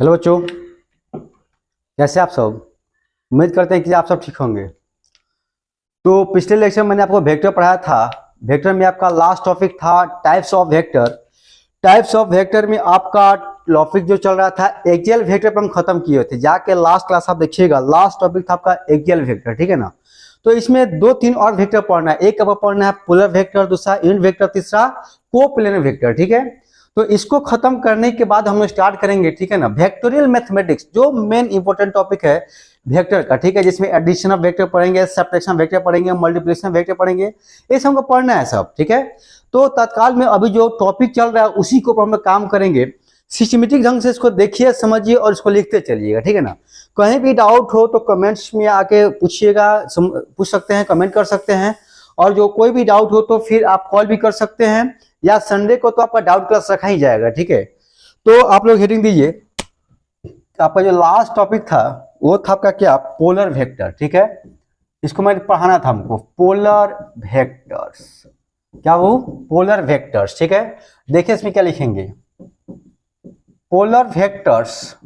Hello बच्चों, कैसे आप सब। उम्मीद करते हैं कि आप सब ठीक होंगे। तो पिछले लेक्चर में मैंने आपको वेक्टर पढ़ाया था। वेक्टर में आपका लास्ट टॉपिक था types of vector. Types of vector में आपका टॉपिक जो चल रहा था एक्सियल वेक्टर पर हम खत्म किए थे। जाके लास्ट क्लास आप देखिएगा, लास्ट टॉपिक था आपका एक्सियल वेक्टर, ठीक है ना। तो इसमें दो तीन और वेक्टर पढ़ना है। एक आपको पढ़ना है पोलर वेक्टर, दूसरा यूनिट वेक्टर, तीसरा कोप्लेनर वेक्टर, ठीक है। तो इसको खत्म करने के बाद हम लोग स्टार्ट करेंगे, ठीक है ना, वेक्टोरियल मैथमेटिक्स, जो मेन इंपॉर्टेंट टॉपिक है वेक्टर का, ठीक है, जिसमें एडिशन ऑफ वेक्टर पढ़ेंगे, सब्ट्रैक्शन वेक्टर पढ़ेंगे, मल्टीप्लिकेशन वेक्टर पढ़ेंगे, ये सब हमको पढ़ना है सब, ठीक है। तो तत्काल में अभी जो टॉपिक चल रहा है उसी को हम लोग काम करेंगे। सिस्टमेटिक ढंग से इसको देखिए, समझिए और इसको लिखते चलिएगा, ठीक है ना। कहीं भी डाउट हो तो कमेंट्स में आके पूछिएगा, पूछ सकते हैं, कमेंट कर सकते हैं। और जो कोई भी डाउट हो तो फिर आप कॉल भी कर सकते हैं, या संडे को तो आपका डाउट क्लास रखा ही जाएगा, ठीक है। तो आप लोग हेडिंग दीजिए। आपका जो लास्ट टॉपिक था वो था आपका क्या, पोलर वेक्टर, ठीक है। इसको मैं पढ़ाना था हमको, पोलर वेक्टर्स। क्या वो पोलर वेक्टर्स, ठीक है। देखिए इसमें क्या लिखेंगे, polar vectors.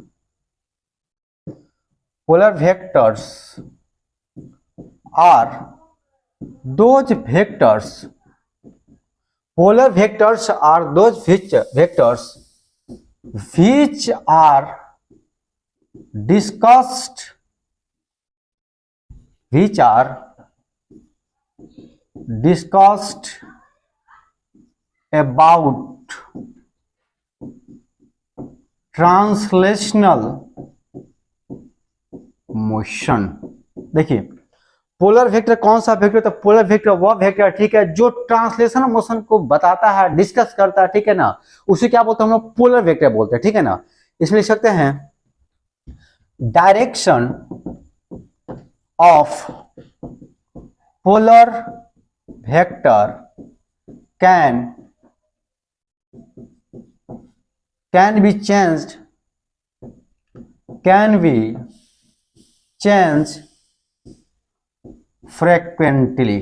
Polar vectors are those vectors, polar vectors are those vectors which are discussed about translational motion। देखिए पोलर वेक्टर कौन सा वेक्टर, तो पोलर वेक्टर वह वेक्टर, ठीक है, जो ट्रांसलेशन मोशन को बताता है, डिस्कस करता है, ठीक है ना। उसे क्या बोलते हैं हम लोग, पोलर वेक्टर बोलते हैं, ठीक है ना। इसमें लिख सकते हैं direction of polar vector can be changed frequently.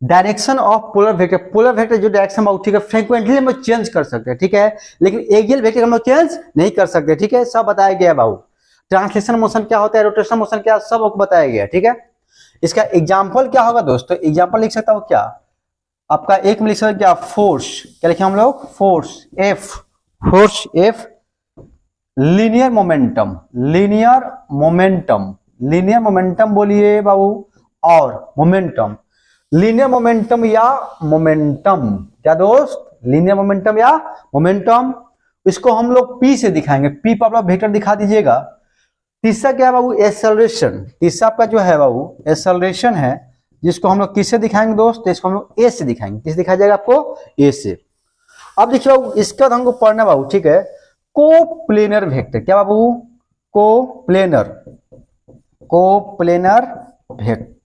Direction of polar vector, polar vector जो डायरेक्शन में, ठीक है, फ्रीक्वेंटली हम लोग चेंज कर सकते हैं, ठीक है, लेकिन एक्सियल वेक्टर हम लोग चेंज नहीं कर सकते, ठीक है। सब बताया गया है बाबू। ट्रांसलेशन मोशन क्या होता है, रोटेशन मोशन क्या, सब आपको बताया गया है, ठीक है। इसका एग्जांपल क्या होगा दोस्तों, एग्जांपल लिख सकता हूं क्या आपका, एक में लिख सकते क्या, फोर्स, क्या लिखे हम लोग, फोर्स एफ, लीनियर मोमेंटम बोलिए बाबू, और मोमेंटम, लीनियर मोमेंटम या मोमेंटम, क्या दोस्त, लीनियर मोमेंटम या मोमेंटम। इसको हम लोग पी से दिखाएंगे, पी पर आप लोग वेक्टर दिखा दीजिएगा। तीसरा क्या है बाबू, एक्सेलरेशन। तीसरा आपका जो है बाबू एक्सेलरेशन है, जिसको हम लोग किससे दिखाएंगे दोस्त, इसको हम लोग ए से दिखाएंगे। किस दिखाया जाएगा आपको, ए से। अब देखिए बाबू, इसका हमको पढ़ना बाबू, ठीक है, कोप्लेनर वेक्टर। क्या बाबू, कोप्लेनर वेक्टर।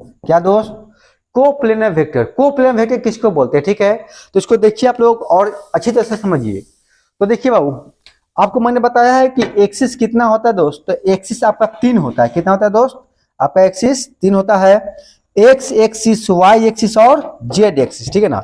क्या दोस्त, कोप्लेनर वेक्टर किसको बोलते हैं, ठीक है। तो इसको देखिए आप लोग और अच्छी तरह से समझिए। तो देखिए बाबू, आपको मैंने बताया है कि एक्सिस कितना होता है दोस्त, तो एक्सिस आपका 3 होता है। कितना होता है दोस्त, आपका एक्सिस 3 होता है, एक्स एक्सिस, वाई एक्सिस और जेड एक्सिस, ठीक है ना।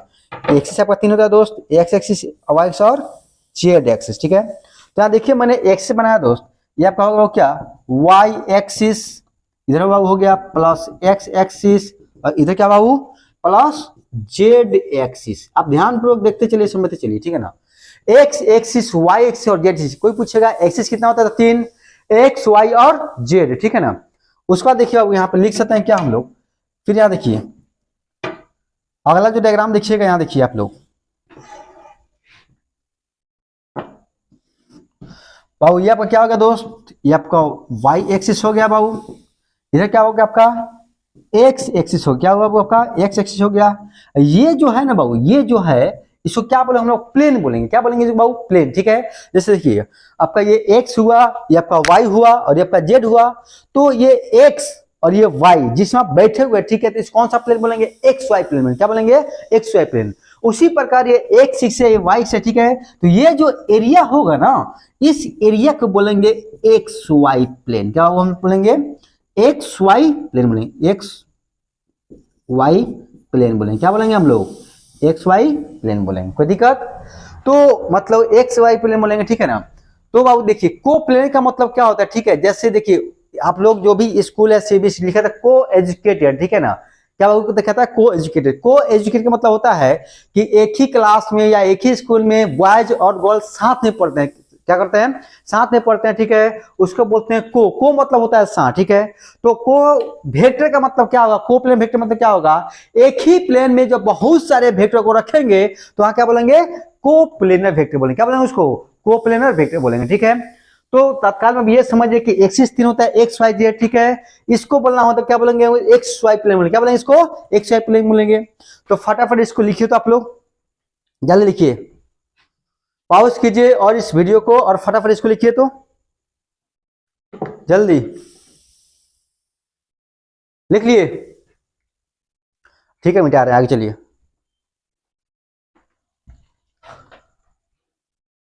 एक्सिस आपका 3 होता है दोस्त, एक्स एक्सिस, वाई एक्सिस और जेड एक्सिस, ठीक है। तो यहाँ देखिए मैंने एक्स बनाया दोस्त, ये आपका होगा क्या, वाई एक्सिस, इधर हो गया प्लस एक्स एक्सिस, और इधर क्या बाबू, प्लस जेड एक्सिस। आप ध्यान पूर्वक देखते चलिए, समझते चलिए, ठीक है ना। एक्स एक्सिस, वाई एक्सिस और जेड एक्सिस। कोई पूछेगा एक्सिस कितना होता है, तो 3, एक्स वाई और जेड, ठीक है ना। उसके बाद देखिए बाबू, यहाँ पे लिख सकते हैं क्या हम लोग, फिर यहाँ देखिए अगला जो डायग्राम देखिएगा, यहाँ देखिए आप लोग बाबू, ये आपका क्या होगा दोस्त, ये आपका वाई एक्सिस हो गया बाबू, इधर क्या हो गया आपका एक्स एक्सिस हो गया, बाबू आपका एक्स एक्सिस हो गया। ये जो है ना बाबू, ये जो है इसको क्या बोले हम लोग, प्लेन बोलेंगे। क्या बोलेंगे बाबू, प्लेन, ठीक है। जैसे देखिए आपका ये एक्स हुआ, ये आपका वाई हुआ और ये आपका जेड हुआ। तो ये एक्स और ये वाई जिसमें आप बैठे हुए, ठीक है, तो इस कौन सा प्लेन बोलेंगे, एक्स वाई प्लेन। क्या बोलेंगे, एक्स वाई प्लेन। उसी प्रकार ये एक्स से, ये वाई से, ठीक है। तो ये जो एरिया होगा ना, इस एरिया को बोलेंगे एक्स वाई प्लेन। क्या हम बोलेंगे, एक्स वाई प्लेन बोलेंगे, एक्स वाई प्लेन बोलेंगे। क्या बोलेंगे हम लोग, एक्स वाई प्लेन बोलेंगे। कोई दिक्कत, तो मतलब एक्स वाई प्लेन बोलेंगे, ठीक है ना। तो बाबू देखिए को प्लेनर का मतलब क्या होता है, ठीक है। जैसे देखिए आप लोग जो भी स्कूल है सीबीएसई लिखा था को एजुकेटेड, ठीक है ना, क्या बाबू देखा था को एजुकेटेड। को एजुकेटेड का मतलब होता है कि एक ही क्लास में या एक ही स्कूल में बॉयज और गर्ल्स साथ में पढ़ते हैं, क्या करते हैं, साथ में पढ़ते हैं, ठीक है, उसको बोलते हैं को मतलब होता है साथ, ठीक है। तो को वेक्टर का मतलब क्या होगा, को प्लेन वेक्टर मतलब क्या होगा, एक ही प्लेन में जो बहुत सारे वेक्टर को रखेंगे तो वहां क्या बोलेंगे, को प्लेनर वेक्टर बोलेंगे, क्या बोलेंगे उसको, को प्लेनर वेक्टर बोलेंगे, ठीक है। तो तत्काल में ये समझिए कि एक्सिस 3 होता है एक्स वाई जेड, ठीक है, इसको बोलना हो तो क्या बोलेंगे, एक्स वाई प्लेन बोलेंगे, क्या बोलेंगे इसको, एक्स वाई प्लेन बोलेंगे। तो फटाफट इसको लिखिए, तो आप लोग जल्दी लिखिए, पॉज कीजिए और इस वीडियो को और फटाफट इसको लिखिए, तो जल्दी लिख लिए, ठीक है, मिटा रहे हैं, आगे चलिए।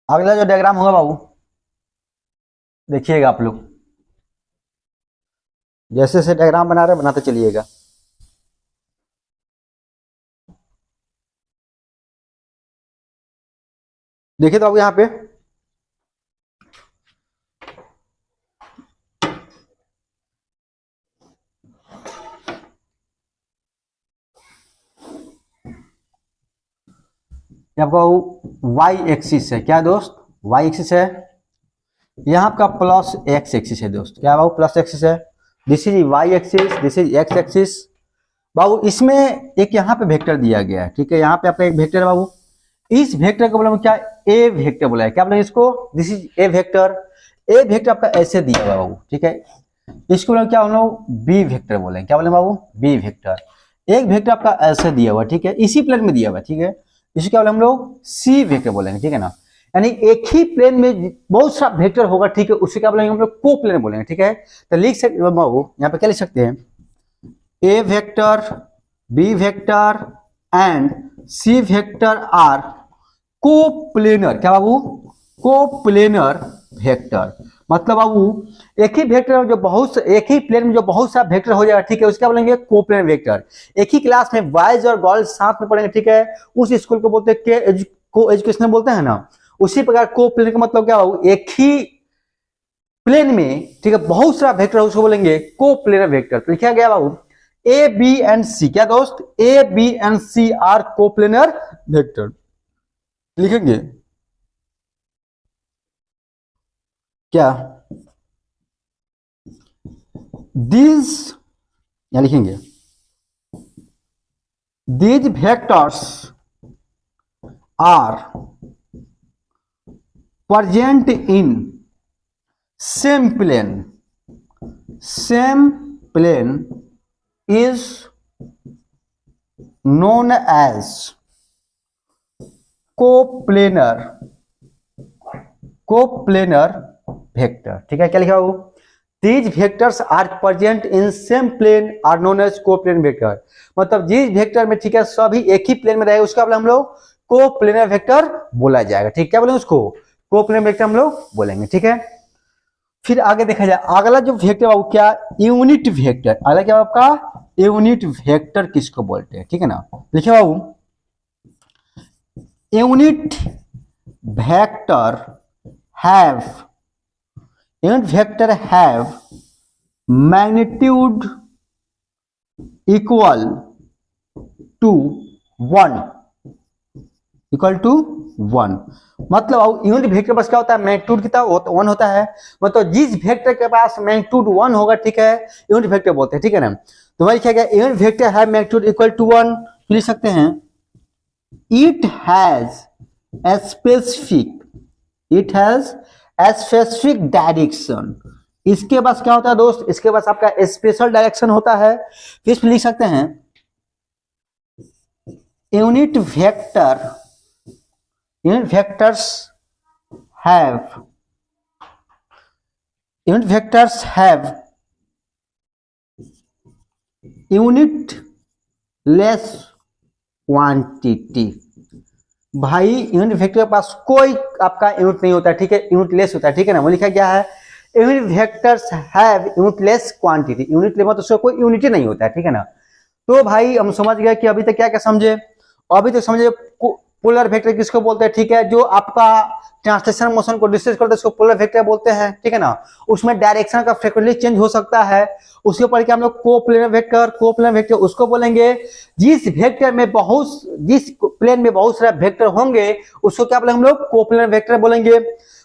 अगला जो डायग्राम होगा बाबू देखिएगा आप लोग, जैसे जैसे डायग्राम बना रहे बनाते चलिएगा। देखिए तो अब यहाँ पे आपका वाई एक्सिस है, क्या दोस्त, वाई एक्सिस है, यहाँ आपका प्लस एक्स एक्सिस है दोस्त, क्या बाबू प्लस एक्सिस है, this is Y axis, this is X axis. बाबू इसमें एक यहाँ पे वेक्टर दिया गया है, ठीक है, यहाँ पे आपका एक वेक्टर है बाबू, इस वेक्टर को बोला क्या, ए वेक्टर बोला है, क्या बोला इसको, this is a vector. A vector आपका ऐसे दिया हुआ बाबू, ठीक है, इसको बोला क्या हम लोग बी वेक्टर बोले, क्या बोले बाबू, बी वेक्टर। एक वेक्टर आपका ऐसे दिया हुआ, ठीक है, इसी प्लेन में दिया हुआ, ठीक है, इसको क्या बोले हम लोग सी वेक्टर बोलेंगे, ठीक है ना, यानी एक ही प्लेन में बहुत सा वेक्टर होगा, ठीक है, उससे क्या बोलेंगे हम लोग को प्लेन बोलेंगे, ठीक है। तो लिख सकते बाबू यहाँ पे क्या लिख सकते हैं, A vector, B vector and C vector are coplanar, क्या बाबू, कोप्लेनर वेक्टर। मतलब बाबू एक ही वेक्टर में जो बहुत एक ही प्लेन में जो बहुत सा वेक्टर हो जाएगा, ठीक है, उसका बोलेंगे कोप्लेनर वेक्टर। एक ही क्लास में बॉयज और गर्ल्स साथ में पढ़ेंगे, ठीक है, उस स्कूल को बोलते हैं को एजुकेशन बोलते हैं ना। उसी प्रकार कोप्लेनर का मतलब क्या बाबू, एक ही प्लेन में, ठीक है, बहुत सारा वेक्टर है, उसको बोलेंगे कोप्लेनर वेक्टर। तो लिखा गया बाबू ए बी एंड सी, क्या दोस्त, A B and C are coplanar vector, लिखेंगे क्या, दीज, या लिखेंगे these vectors are present in same plane is known as coplanar vector, ठीक है, क्या लिखा हो, these vectors are present in same plane are known as coplanar vector। मतलब जिस वेक्टर में, ठीक है, सभी एक ही प्लेन में रहेगा उसका हम लोग कोप्लेनर वेक्टर बोला जाएगा, ठीक, क्या बोलेंगे उसको, कोप्लेनर वेक्टर हम लोग बोलेंगे, ठीक है। फिर आगे देखा जाए अगला जो वेक्टर बाबू क्या, यूनिट वेक्टर। अगला क्या आपका यूनिट वेक्टर किसको बोलते हैं, ठीक है ना, देखिए बाबू unit vector have magnitude equal to 1, मतलब यूनिट वेक्टर बस क्या होता है, मैग्नीट्यूड कितना 1 होता है, मतलब जिस वेक्टर के पास मैग्नीट्यूड 1 होगा, ठीक है, यूनिट वेक्टर बोलते हैं, ठीक है ना। तो वही क्या गया, यूनिट वेक्टर है मैग्नीट्यूड इक्वल टू 1, लिख सकते हैं इट हैज स्पेसिफिक डायरेक्शन। इसके पास क्या होता है दोस्त, इसके पास आपका स्पेशल डायरेक्शन होता है। फिर लिख सकते हैं unit vectors have unit less quantity. भाई यूनिट वेक्टर के पास कोई आपका यूनिट नहीं होता है, ठीक है, यूनिट लेस होता है, ठीक है ना। वो लिखा गया है unit vectors have unit less quantity, unit less मतलब उसका कोई यूनिटी नहीं होता है, ठीक है ना। तो भाई हम समझ गए कि अभी तक क्या क्या समझे, अभी तक समझे पोलर वेक्टर किसको बोलते हैं, ठीक है, जो आपका ट्रांसलेशन मोशन को डिस्कस करते हैं उसको पोलर वेक्टर बोलते हैं, ठीक है ना। उसमें डायरेक्शन का फ्रीक्वेंटली चेंज हो सकता है, उसके ऊपर क्या हम लोग कोप्लेनर वेक्टर उसको बोलेंगे। जिस प्लेन में बहुत सारे वेक्टर होंगे उसको क्या बोले हम लोग, कोप्लेनर वेक्टर बोलेंगे।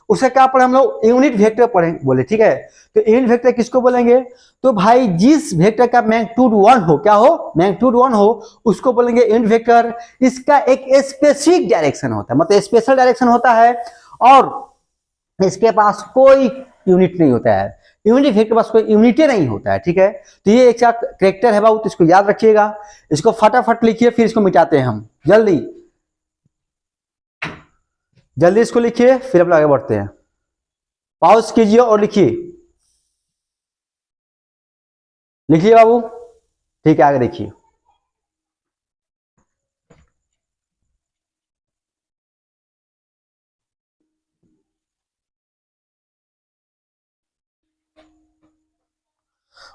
उसका क्या पढ़े हम लोग, यूनिट वेक्टर पढ़े बोले, ठीक है। तो यूनिट वेक्टर किसको बोलेंगे, तो भाई जिस वेक्टर का मैग्नीट्यूड 1 हो, क्या हो, मैग्नीट्यूड 1 हो, उसको बोलेंगे यूनिट वेक्टर। इसका एक स्पेसिफिक डायरेक्शन होता है, मतलब स्पेशल डायरेक्शन होता है, और इसके पास कोई यूनिट नहीं होता है, यूनिट वेक्टर के पास कोई यूनिट नहीं होता है, ठीक है। तो ये एक कैरेक्टर है बाबू, तो इसको याद रखिएगा। इसको फटाफट लिखिए, फिर इसको मिटाते हैं हम, जल्दी जल्दी इसको लिखिए, फिर हम आगे बढ़ते हैं। पॉज कीजिए और लिखिए, लिखिए बाबू, ठीक है, आगे देखिए।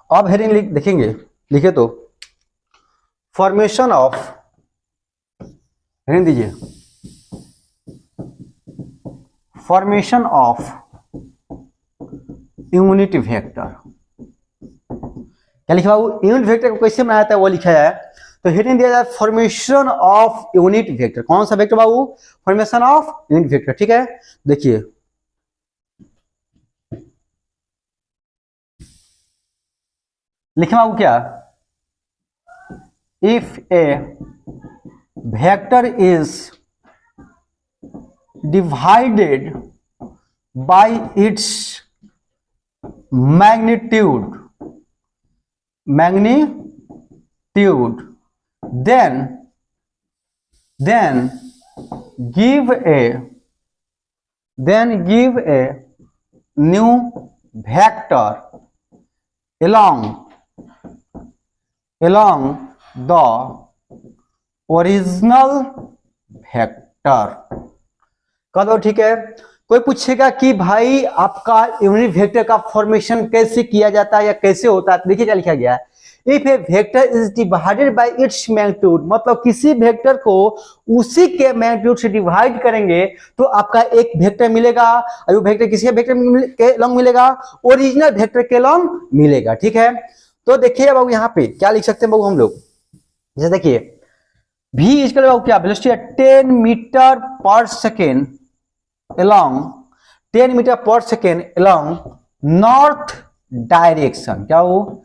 अब हेडिंग देखेंगे, लिखे तो फॉर्मेशन ऑफ, हेडिंग दीजिए, फॉर्मेशन ऑफ यूनिट वेक्टर। क्या लिखा बाबू, यूनिट वेक्टर को कैसे बनाया था वो लिखा है। तो हेडिंग दिया जाए फॉर्मेशन ऑफ यूनिट वेक्टर। कौन सा vector Babu, formation of unit vector, ठीक है। देखिए लिखे बाबू क्या, if A vector is divided by its magnitude then give a new vector along the original vector। कह दो, ठीक है। कोई पूछेगा कि भाई आपका यूनिट वेक्टर का फॉर्मेशन कैसे किया जाता है या कैसे होता है, देखिए क्या लिखा गया है, if A vector is divided by its magnitude, मतलब किसी वेक्टर को उसी के मैग्नीट्यूड से डिवाइड करेंगे तो आपका एक वेक्टर मिलेगा, और वो वेक्टर किसी वेक्टर के लॉन्ग मिलेगा, ओरिजिनल वेक्टर के लॉन्ग मिलेगा, ठीक है। तो देखिए बाबू यहाँ पे क्या लिख सकते हैं बाबू हम लोग, जैसे देखिए v इसके लिए क्या वेलोसिटी है 10 मीटर पर सेकेंड along 10 मीटर पर सेकेंड along नॉर्थ डायरेक्शन। क्या हो,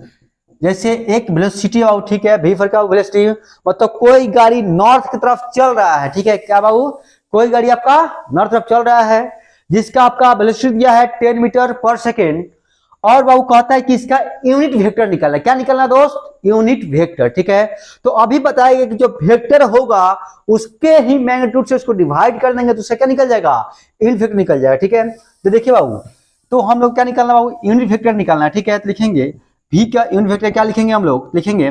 जैसे एक वेलोसिटी बाबू, ठीक है, v का वेलोसिटी मतलब कोई गाड़ी नॉर्थ की तरफ चल रहा है, ठीक है, क्या बाबू, कोई गाड़ी आपका नॉर्थ तरफ चल रहा है जिसका आपका वेलोसिटी दिया है 10 मीटर पर सेकेंड, और बाबू कहता है कि इसका यूनिट वेक्टर निकालना। क्या निकालना दोस्त, यूनिट वेक्टर, ठीक है। तो अभी बताएगा कि जो वेक्टर होगा उसके ही मैग्नीट्यूड से उसको डिवाइड कर देंगे तो उससे क्या निकल जाएगा, यूनिट वेक्टर निकल जाएगा, ठीक है। तो देखिए बाबू, तो हम लोग क्या निकालना बाबू, यूनिट वेक्टर निकालना, ठीक है। तो लिखेंगे v का यूनिट वेक्टर क्या लिखेंगे हम लोग, लिखेंगे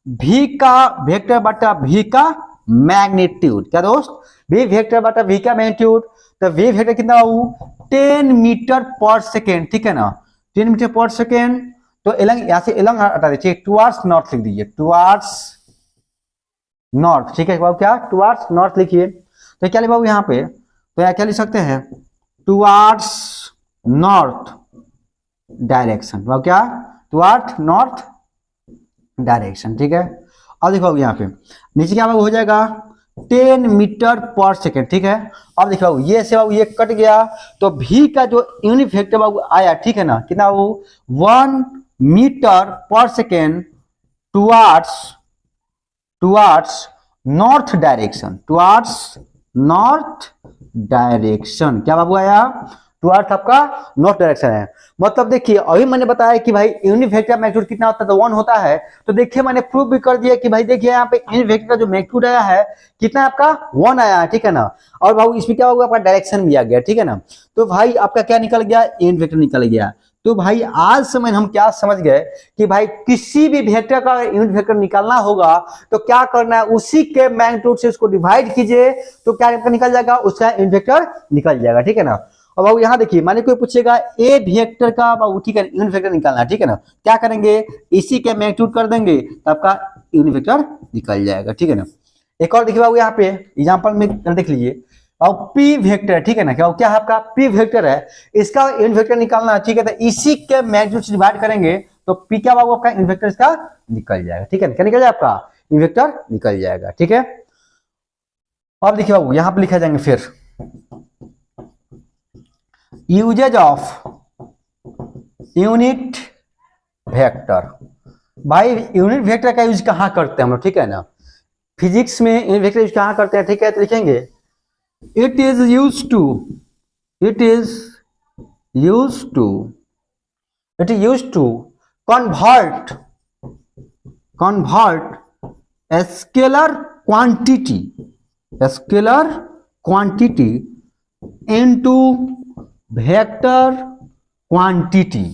v का वेक्टर बटा v का मैग्नीट्यूड। क्या दोस्त, v वेक्टर बटा v का मैग्नीट्यूड। तो v वेक्टर कितना बाबू 10 मीटर पर सेकेंड, ठीक है ना, 10 मीटर पर सेकेंड। तो एलंग, यहां से एलंग हटा दीजिए, टुवार्ड्स नॉर्थ लिख दीजिए, टुवार्ड्स नॉर्थ, ठीक है बाबू, क्या टुवार्ड्स नॉर्थ लिखिए। तो क्या लिखे बाबू यहाँ पे, तो यहाँ क्या लिख सकते हैं, टुवार्ड्स नॉर्थ डायरेक्शन, बाबू क्या, टुवार्ड्स नॉर्थ डायरेक्शन, ठीक है। अब देखो यहाँ पे नीचे क्या बाबू हो जाएगा 10 मीटर पर सेकेंड, ठीक है। अब देखो बाबू ये से बाबू ये कट गया, तो v का जो यूनिट वेक्टर बाबू आया, ठीक है ना, कितना बाबू 1 मीटर पर second towards north direction, towards north direction. क्या बाबू आया, टुवार्ड्स आपका नॉर्थ डायरेक्शन है। मतलब देखिए अभी मैंने बताया कि भाई यूनिट वेक्टर मैग्नीट्यूड कितना होता है, तो 1 होता है। तो देखिए मैंने प्रूव भी कर दिया कि भाई देखिए यहाँ पे यूनिट वेक्टर का जो मैग्नीट्यूड आया है कितना आपका 1 आया है, ठीक है ना। और भाई इसमें क्या होगा, आपका डायरेक्शन भी आ गया, ठीक है ना। तो भाई आपका क्या निकल गया, यूनिट वेक्टर निकल गया। तो भाई आज समय हम क्या समझ गए कि भाई किसी भी वेक्टर का यूनिट वेक्टर निकालना होगा तो क्या करना है, उसी के मैग्नीट्यूड से उसको डिवाइड कीजिए तो क्या निकल जाएगा, उसका यूनिट वेक्टर निकल जाएगा, ठीक है ना। और बाबू यहाँ देखिए, माने कोई पूछेगा ए वेक्टर का बाबू, ठीक है, यूनिट वेक्टर निकालना है, ठीक है ना। क्या करेंगे, इसी के मैग्नीट्यूड कर देंगे तो आपका यूनिट वेक्टर निकल जाएगा, ठीक है ना। एक और देखिए बाबू यहाँ पे एग्जांपल में देख लीजिए, और पी वेक्टर, ठीक है ना, क्या है आपका पी वेक्टर है, इसका यूनिट वेक्टर निकालना, ठीक है, तो इसी के मैग्नीट्यूड से डिवाइड करेंगे तो पी क्या बाबू आपका यूनिट वेक्टर इसका निकल जाएगा, ठीक है, क्या निकल जाएगा आपका यूनिट वेक्टर निकल जाएगा, ठीक है। अब देखिए बाबू यहाँ पे लिखा जाएंगे फिर यूजेज ऑफ यूनिट वेक्टर। भाई यूनिट वेक्टर का यूज कहाँ करते हैं हम लोग, ठीक है ना, फिजिक्स में यूनिट वेक्टर यूज कहाँ करते हैं, ठीक है, तो लिखेंगे it is used to convert a scalar quantity into vector quantity,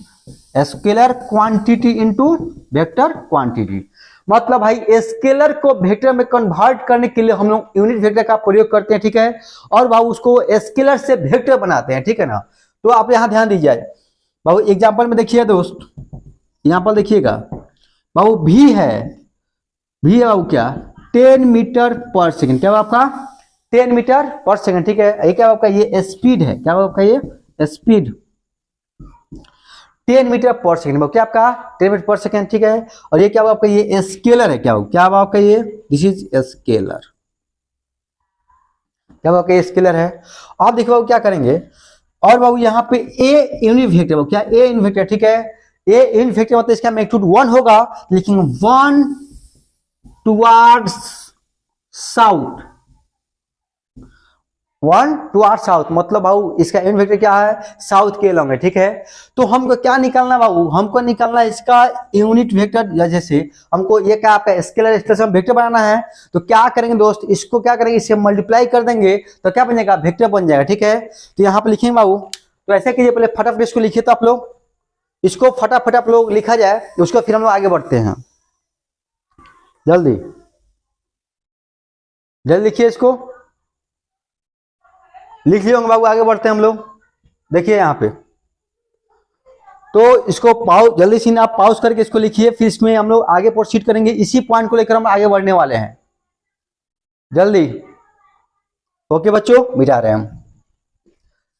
scalar quantity into vector quantity. मतलब भाई स्केलर को वेक्टर में कन्वर्ट करने के लिए हम लोग यूनिट वेक्टर का प्रयोग करते हैं, ठीक है, और बाबू उसको स्केलर से वेक्टर बनाते हैं, ठीक है ना। तो आप यहां ध्यान दीजिए बाबू, एग्जांपल में देखिए दोस्त, यहां पर देखिएगा बाबू भी है बाबू क्या 10 मीटर पर सेकेंड, क्या आपका 10 मीटर पर सेकेंड, ठीक है, ये क्या आपका ये स्पीड है, क्या आपका ये स्पीड 10 मीटर पर सेकेंड, क्या आपका 10 मीटर पर सेकेंड, ठीक है, और ये क्या आपका ये स्केलर है, क्या आपका ये दिस इज स्केलर, क्या आपका ये स्केलर है। आप देखिए बाबू क्या करेंगे, और बाबू यहाँ पे ए यूनिट वेक्टर, क्या ए यूनिट वेक्टर, ठीक है, ए यूनिट वेक्टर मतलब इसका मैग्नीट्यूड 1 होगा, लेकिन 1 टुवर्ड्स साउथ, 1 टुवर्ड्स साउथ, मतलब बाबू इसका यूनिट वेक्टर क्या है साउथ के लॉन्ग है, ठीक है। तो हमको क्या निकालना बाबू, हमको निकालना इसका यूनिट वेक्टर, जैसे हमको ये क्या आपका स्केलर एक्सप्रेशन वेक्टर बनाना है, तो क्या करेंगे दोस्त, इसको क्या करेंगे, इससे मल्टीप्लाई कर देंगे तो क्या बन जाएगा वेक्टर बन जाएगा, ठीक है। तो यहाँ पे लिखेंगे बाबू, तो ऐसे कीजिए, पहले फटाफट इसको लिखिए, तो आप लोग इसको फटाफट आप लोग लिखा जाए, उसको फिर हम लोग आगे बढ़ते हैं, जल्दी लिखिए, इसको लिख लिए होंगे बाबू, आगे बढ़ते हैं हम लोग। देखिए यहाँ पे, तो इसको जल्दी से आप पॉज करके इसको लिखिए, फिर इसमें हम लोग आगे प्रोसीड करेंगे, इसी पॉइंट को लेकर हम आगे बढ़ने वाले हैं, जल्दी। ओके बच्चों, मिटा रहे हैं हम।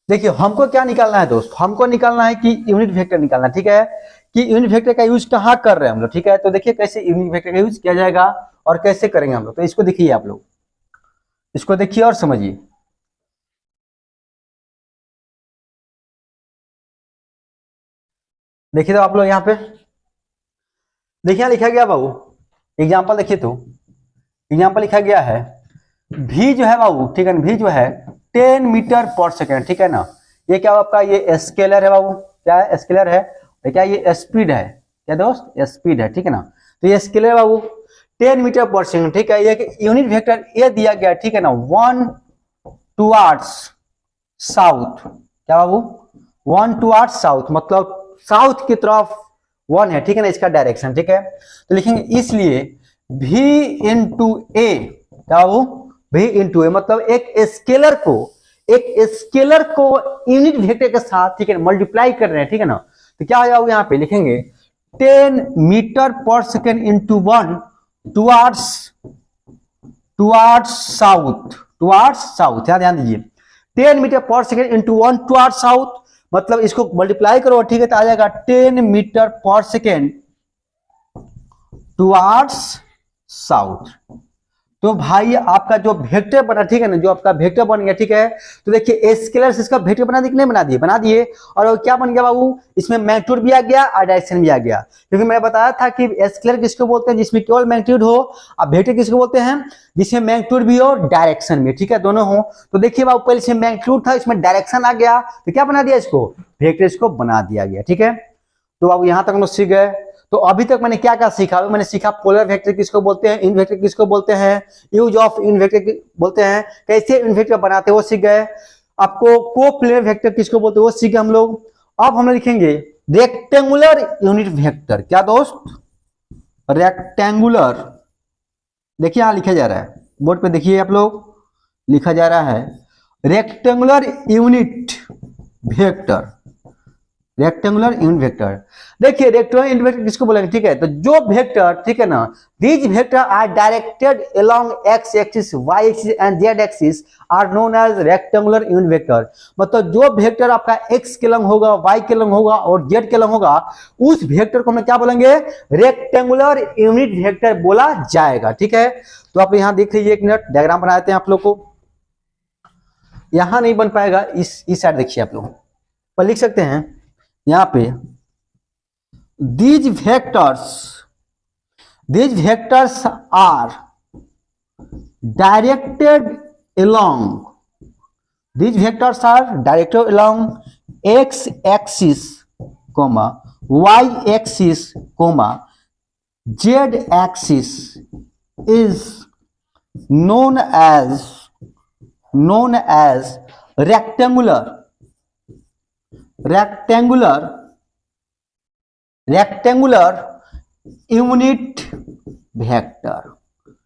देखिए हमको क्या निकालना है दोस्त, हमको निकालना है कि यूनिट वेक्टर निकालना, ठीक है, कि यूनिट वेक्टर का यूज कहाँ कर रहे हैं हम लोग, ठीक है। तो देखिए कैसे यूनिट वेक्टर का यूज किया जाएगा और कैसे करेंगे हम लोग, तो इसको देखिए, आप लोग इसको देखिए और समझिए। देखिए तो आप लोग यहाँ पे देखिए लिखा गया बाबू, एग्जाम्पल देखिए, तो एग्जाम्पल लिखा गया है भी जो है बाबू, ठीक है, भी जो है 10 मीटर पर सेकेंड, ठीक है ना, ये क्या आपका ये स्केलर है बाबू, क्या है स्केलर है, क्या ये स्पीड है, क्या दोस्त स्पीड है, ठीक है ना। तो ये स्केलर बाबू 10 मीटर पर सेकेंड, ठीक है, ये यूनिट वेक्टर ये दिया गया, ठीक है ना, 1 टुवर्ड्स साउथ, क्या बाबू 1 टुवर्ड्स साउथ, मतलब साउथ की तरफ 1 है, ठीक है ना, इसका डायरेक्शन, ठीक है। तो लिखेंगे इसलिए v इंटू ए, क्या बाबू v इंटू ए, मतलब एक स्केलर को यूनिट वेक्टर के साथ, ठीक है, मल्टीप्लाई कर रहे हैं, ठीक है ना। तो क्या हो जाएगा यहाँ पे लिखेंगे 10 मीटर पर सेकेंड इंटू 1 टुवर्ड्स साउथ, ध्यान दीजिए 10 मीटर पर सेकेंड इंटू 1 टुवर्ड्स साउथ, मतलब इसको मल्टीप्लाई करो, ठीक है, तो आ जाएगा 10 मीटर पर सेकेंड टुवर्ड्स साउथ। तो भाई आपका जो वेक्टर बना, ठीक है ना, जो आपका वेक्टर बन गया, ठीक है। तो देखिए स्केलर से इसका वेक्टर बना दिए कि नहीं बना दिए, और क्या बन गया बाबू, इसमें मैग्नीट्यूड भी आ गया और डायरेक्शन भी आ गया, क्योंकि मैंने बताया था कि स्केलर किसको बोलते हैं, जिसमें केवल मैग्नीट्यूड हो, और वेक्टर किसको बोलते हैं, जिसमें मैग्नीट्यूड भी हो डायरेक्शन भी, ठीक है, दोनों हो। तो देखिए बाबू पहले इसमें मैग्नीट्यूड था, इसमें डायरेक्शन आ गया, तो क्या बना दिया इसको वेक्टर, इसको बना दिया गया, ठीक है। तो बाबू यहां तक हम लोग सीख गए। तो अभी तक मैंने क्या क्या सीखा, मैंने सीखा पोलर वेक्टर किसको बोलते हैं, यूनिट वेक्टर किसको बोलते हैं, यूज ऑफ यूनिट वेक्टर बोलते हैं, कैसे यूनिट वेक्टर बनाते हैं वो सीख गए। आपको कोप्लेनर वेक्टर किसको बोलते हैं वो सीखे हम लोग। अब हम लिखेंगे रेक्टेंगुलर यूनिट वेक्टर, क्या दोस्त रेक्टेंगुलर, देखिए यहां लिखा जा रहा है बोर्ड पे, देखिए आप लोग लिखा जा रहा है rectangular unit vector, rectangular unit vector. देखिए रेक्टेंगुलर यूनिट वेक्टर किसको बोलेंगे, ठीक है, तो जो वेक्टर, ठीक है ना, these vector are directed along X axis, Y axis and Z axis are known as rectangular unit vector. मतलब जो वेक्टर आपका एक्स के लंब होगा, वाई के लंब होगा और जेड के लंब होगा, उस वेक्टर को हम क्या बोलेंगे, रेक्टेंगुलर यूनिट वेक्टर बोला जाएगा। ठीक है, तो आप यहां देख लीजिए, एक मिनट डायग्राम बना देते हैं आप लोग को। यहां नहीं बन पाएगा, इस साइड देखिए आप लोग, पर लिख सकते हैं यहां पे, these vectors are directed along, these vectors are directed along x axis comma y axis comma z axis is known as rectangular unit vector,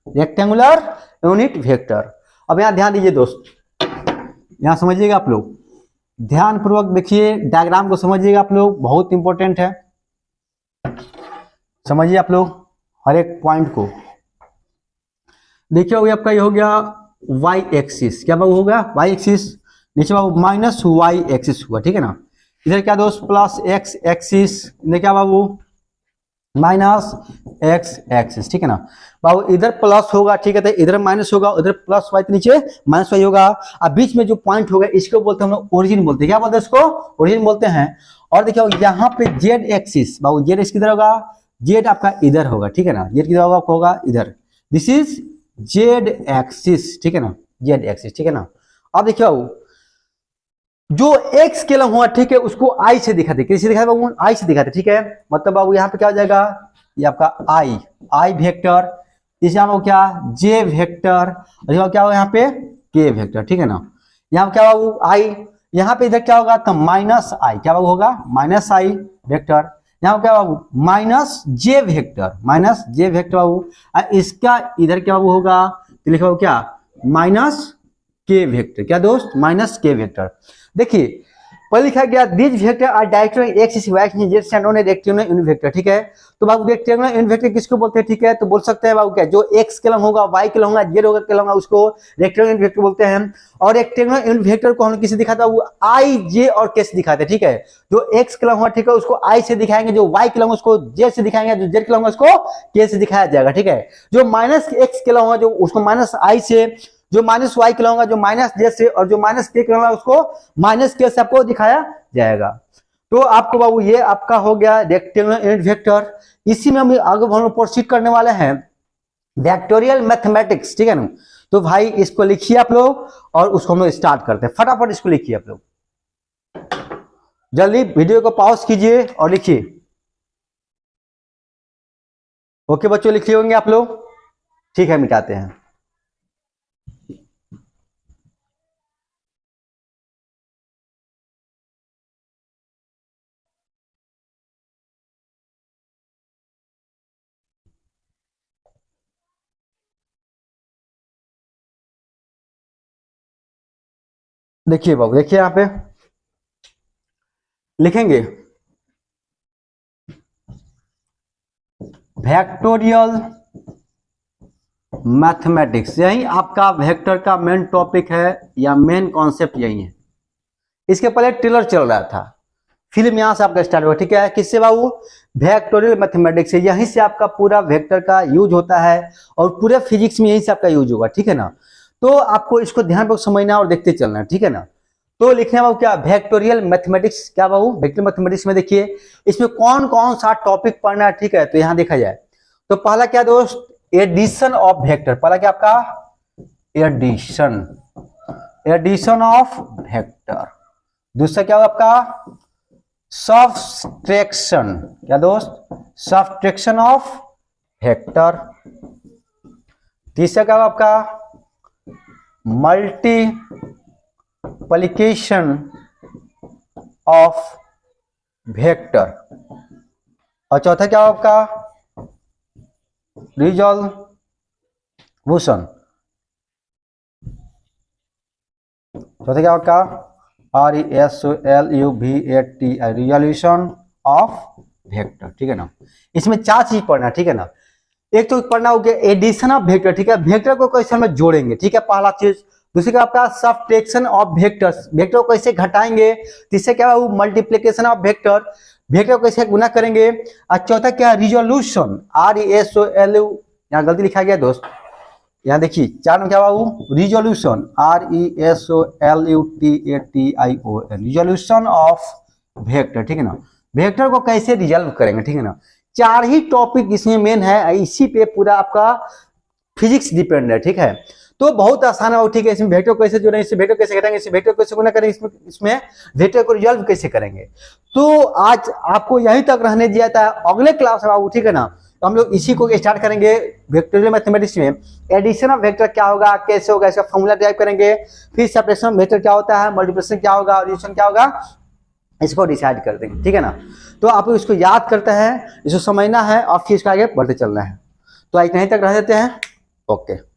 rectangular unit vector. अब यहां ध्यान दीजिए दोस्त, यहां समझिएगा आप लोग, ध्यान पूर्वक देखिए, डायग्राम को समझिएगा आप लोग, बहुत इंपॉर्टेंट है, समझिए आप लोग हर एक पॉइंट को। देखिए आपका ये हो गया y एक्सिस, क्या बाबू होगा, y एक्सिस, नीचे बाबू माइनस y एक्सिस हुआ, ठीक है ना, इधर क्या दोस्त प्लस x एक्सिस, इधर क्या बाबू माइनस x एक्सिस, ठीक है ना बाबू, इधर प्लस होगा, ठीक है, तो इधर माइनस होगा, उधर प्लस y, नीचे माइनस y होगा। अब बीच में जो पॉइंट होगा इसको बोलते हैं हम लोग ओरिजिन बोलते हैं, क्या बोलते हैं इसको, ओरिजिन बोलते हैं। और देखिए यहाँ पे z एक्सिस, बाबू z एक्सिस किधर होगा, z आपका इधर होगा, ठीक है ना, z किधर होगा इधर, दिस इज z एक्सिस, ठीक है ना, z एक्सिस, ठीक है ना। अब देखिए बाबू जो x के लंब हुआ, ठीक है, उसको I से दिखाते, किससे दिखाते बाबू, I से दिखाते, ठीक है, मतलब बाबू यहाँ पे क्या हो जाएगा, ये आपका I वेक्टर, इसे हम क्या J वेक्टर, और क्या होगा यहाँ पे K वेक्टर, ठीक है ना। यहाँ क्या बाबू I, यहाँ पे इधर क्या होगा, तो माइनस I, क्या बाबू होगा माइनस I वेक्टर, यहाँ क्या बाबू माइनस J वेक्टर बाबू, इसका इधर क्या बाबू होगा, तो लिखा बाबू क्या माइनस K वेक्टर, क्या दोस्त माइनस K वेक्टर। देखिए पहले लिखा गया these vector are directed X is Y Z से नोन रेक्टेंगुलर यूनिट वेक्टर, ठीक है, तो बाबू रेक्टेंगुलर यूनिट वेक्टर किसको बोलते हैं, ठीक है, तो बोल सकते हैं बाबू क्या, जो एक्स के लंब होगा, वाई के लंब होगा, जेड होगा के लंब होगा, उसको रेक्टेंगुलर यूनिट वेक्टर बोलते हैं। और रेक्टेंगुलर यूनिट वेक्टर को हम किसे दिखाते हैं, वो आई जे और के से दिखाते हैं, ठीक है, जो एक्स के लंब होगा, ठीक है, उसको आई से दिखाएंगे, जो वाई के लंब उसको जेड से दिखाएंगे, जो जेड के लंब उसको के से दिखाया जाएगा, ठीक है। जो माइनस एक्स के लंब होगा, जो उसको माइनस आई से, जो माइनस वाई के लंब जो माइनस जेड से, और जो माइनस के लंब उसको माइनस के से आपको दिखाया जाएगा। तो आपको बाबू ये आपका हो गया रेक्टेंगुलर यूनिट वेक्टर। इसी में हम आगे हम प्रोसीड करने वाले हैं वेक्टोरियल मैथमेटिक्स, ठीक है ना। तो भाई इसको लिखिए आप लोग, और उसको हम लोग स्टार्ट करते हैं, फटाफट इसको लिखिए आप लोग, जल्दी वीडियो को पॉज कीजिए और लिखिए। ओके बच्चों, लिखिए होंगे आप लोग, ठीक है, मिटाते हैं। देखिए बाबू, देखिए यहां पे लिखेंगे वेक्टोरियल मैथमेटिक्स, यही आपका वेक्टर का मेन टॉपिक है या मेन कॉन्सेप्ट यही है। इसके पहले ट्रेलर चल रहा था, फिल्म यहां से आपका स्टार्ट हुआ, ठीक है, किससे बाबू, वेक्टोरियल मैथमेटिक्स से, यहीं से आपका पूरा वेक्टर का यूज होता है, और पूरे फिजिक्स में यहीं से आपका यूज होगा, ठीक है ना। तो आपको इसको ध्यानपूर्वक समझना और देखते चलना, ठीक है ना। तो लिखने बाबू क्या वेक्टोरियल मैथमेटिक्स, क्या बाबू वेक्टोरियल मैथमेटिक्स में देखिए इसमें कौन कौन सा टॉपिक पढ़ना है, ठीक है, तो यहां देखा जाए तो पहला क्या दोस्त, एडिशन ऑफ वेक्टर, पहला क्या आपका एडिशन ऑफ वेक्टर, दूसरा क्या होगा आपका सब्सट्रैक्शन, क्या दोस्त सब्सट्रैक्शन ऑफ वेक्टर, तीसरा क्या होगा आपका मल्टीप्लिकेशन ऑफ वेक्टर, और चौथा क्या होगा आपका रिजोल्यूशन, चौथा क्या होगा RESOLUVATI, रिजोल्यूशन ऑफ वेक्टर, ठीक है ना। इसमें 4 चीज पढ़ना, ठीक है ना। एक तो पढ़ना हो गया एडिशन ऑफ वेक्टर, ठीक है, वेक्टर को कैसे हम जोड़ेंगे, ठीक है, पहला चीज। दूसरी का आपका सब्ट्रैक्शन ऑफ वेक्टर्स, वेक्टर को कैसे घटाएंगे। तीसरे क्या है मल्टीप्लिकेशन ऑफ वेक्टर, वेक्टर को कैसे गुना करेंगे। और चौथा क्या है रिजोल्यूशन, RESOLU, यहाँ गलती लिखा गया दोस्त, यहाँ देखिए 4 में क्या हुआ resolution, RESOLUTATION, resolution of vector, ठीक है ना। वेक्टर को कैसे रिजॉल्व करेंगे, ठीक है ना। 4 ही टॉपिक इसमें मेन है, इसी पे पूरा आपका फिजिक्स डिपेंड है, ठीक है। तो बहुत आसान है, ठीक है। इसमें वेक्टर कैसे जोड़ेंगे, इसमें वेक्टर कैसे घटाएंगे, इसमें वेक्टर कैसे गुना करेंगे, इसमें वेक्टर को रिजॉल्व कैसे करेंगे। तो आज आपको यहीं तक रहने दिया था, अगले क्लास में बाबू, ठीक है ना। तो हम लोग इसी को स्टार्ट करेंगे वेक्टोरियल मैथमेटिक्स में। एडिशन ऑफ वेक्टर क्या होगा, कैसे होगा, इसका फॉर्मूला टाइप करेंगे, फिर सेपरेशन ऑफ वेक्टर क्या होता है, मल्टीप्लिकेशन क्या होगा और एडिशन क्या होगा, इसको डिसाइड कर देंगे, ठीक है ना। तो आप इसको याद करते हैं, इसको समझना है और फिर इसको आगे बढ़ते चलना है। तो इतना ही तक रह देते हैं, ओके।